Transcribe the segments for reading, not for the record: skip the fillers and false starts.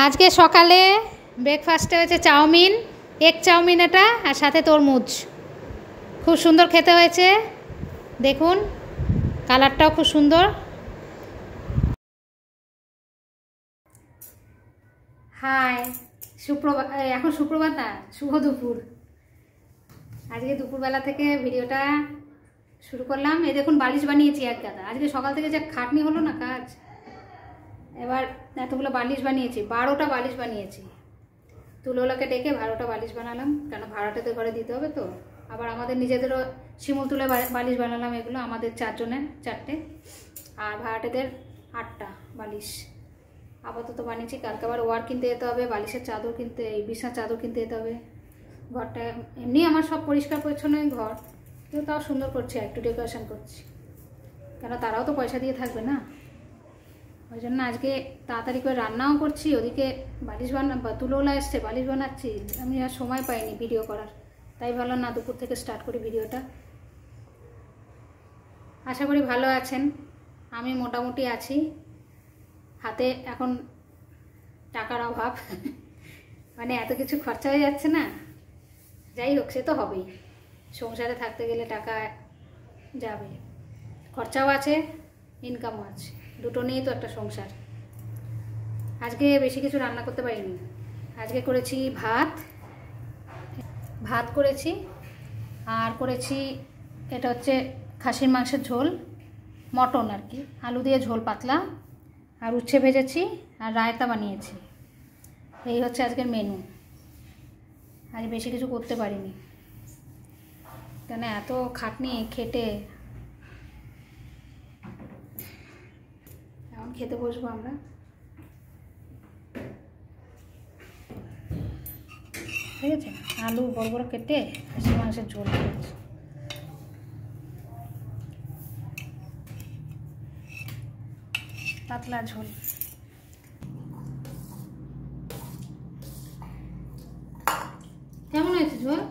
आज के सकाले ब्रेकफास्टे হয়েছে চাউমিন, এগ চাউমিন এটা আর সাথে তরমুজ। খুব সুন্দর খেতে হয়েছে, দেখুন কালারটাও খুব সুন্দর। হাই, সুপ্রভাত। এখন সুপ্রভাত না, শুভ দুপুর। আজকে দুপুরবেলা থেকে ভিডিওটা শুরু করলাম। এই দেখুন বালিশ বানিয়েছি এক গাদা। আজকে সকাল থেকে যে খাটনি হলো না কাজ, এবার এতগুলো বালিশ বানিয়েছি, 12টা বালিশ বানিয়েছি। তুলোলাকে ডেকে 12টা বালিশ বানালাম, কেন ভাড়াটাতে ঘরে দিতে হবে তো। আবার আমাদের নিজেদেরও শিমুল তুলে বালিশ বানালাম। এগুলো আমাদের 4 জনের 4টে, আর ভাড়াটেদের 8টা বালিশ আপাতত বানিয়েছি। কালকে আবার ওয়ার কিনতে যেতে হবে, বালিশের চাদর কিনতে, এই বিছানার চাদর কিনতে যেতে হবে। ঘরটা এমনি আমার সব পরিষ্কার পরিচ্ছন্ন ঘর, কিন্তু তাও সুন্দর করছি, একটু ডেকোরেশন করছি, কেন তারাও তো পয়সা দিয়ে থাকবে না। ওই জন্য আজকে তাড়াতাড়ি করে রান্নাও করছি, ওদিকে বালিশ তুলোলা এসছে, বালিশ বানাচ্ছি। আমি আর সময় পাইনি ভিডিও করার, তাই ভাবলাম না দুপুর থেকে স্টার্ট করি ভিডিওটা। আশা করি ভালো আছেন, আমি মোটামুটি আছি। হাতে এখন টাকার অভাব, মানে এত কিছু খরচা হয়ে যাচ্ছে না। যাই হোক, সে তো হবেই, সংসারে থাকতে গেলে টাকা যাবে, খরচাও আছে ইনকামও আছে, দুটো নিয়েই তো একটা সংসার। আজকে বেশি কিছু রান্না করতে পারিনি। আজকে করেছি ভাত করেছি, আর করেছি এটা হচ্ছে খাসির মাংসের ঝোল, মটন আর কি, আলু দিয়ে ঝোল পাতলা, আর উচ্ছে ভেজেছি, আর রায়তা বানিয়েছি। এই হচ্ছে আজকের মেনু। আজ বেশি কিছু করতে পারিনি, কেন এত খাটনি খেটে। এখন খেতে বসবো আমরা। ঠিক আছে, আলু বড় বড় কেটে খাসির মাংসের ঝোল করেছি। পাতলা ঝোল। কেমন হয়েছে ঝোল?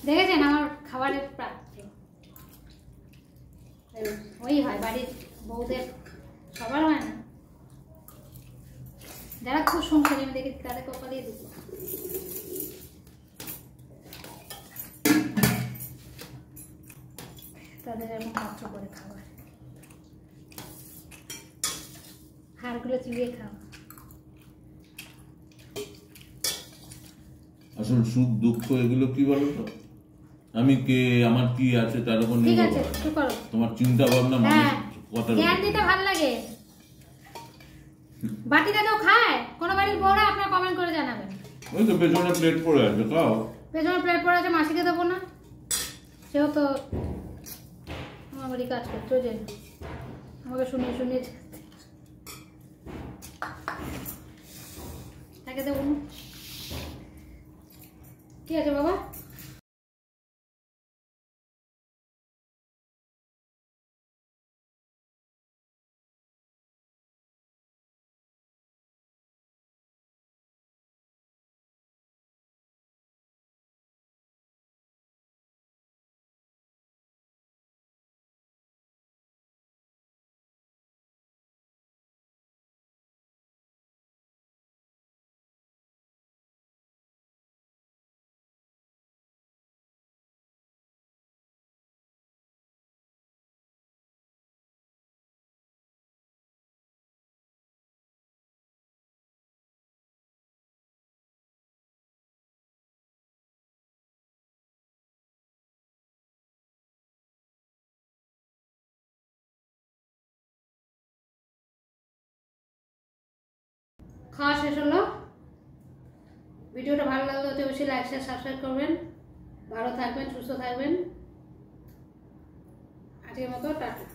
দেখেছেন আমার খাবারের প্রাপ্তি ওই হয়, বাড়ির বউদের সবার হয় না, যারা খুব সংসারী আমি দেখেছি তাদের কপালেই দুঃখ। তাদের এমন কষ্ট করে খাবার, হাড়গুলো চিবিয়ে খাওয়া। আসল সুখ দুঃখ এগুলো কি বলো তো, আমি কে, আমার কি আছে তার উপর নির্ভর করে। তোমার চিন্তা ভাবনা কথা জ্ঞান দিতে ভালো লাগে। বাটিটা কেউ খায় কোন বাড়ির বউরা? আপনারা কমেন্ট করে জানাবেন। ওই তো পেছনে প্লেট পড়ে আছে, খাও। পেছনে প্লেট পড়ে আছে, মাসিকে দেবো না? সেও তো আমার বাড়ি কাজ করছে, যে আমাকে শুনিয়ে শুনিয়ে তাকে দেবো না। কি আছে বাবা? খাওয়া শেষ হলো। ভিডিওটা ভালো লাগলে অবশ্যই লাইক শেয়ার সাবস্ক্রাইব করবেন। ভালো থাকবেন, সুস্থ থাকবেন। আজকের মতো টাটা।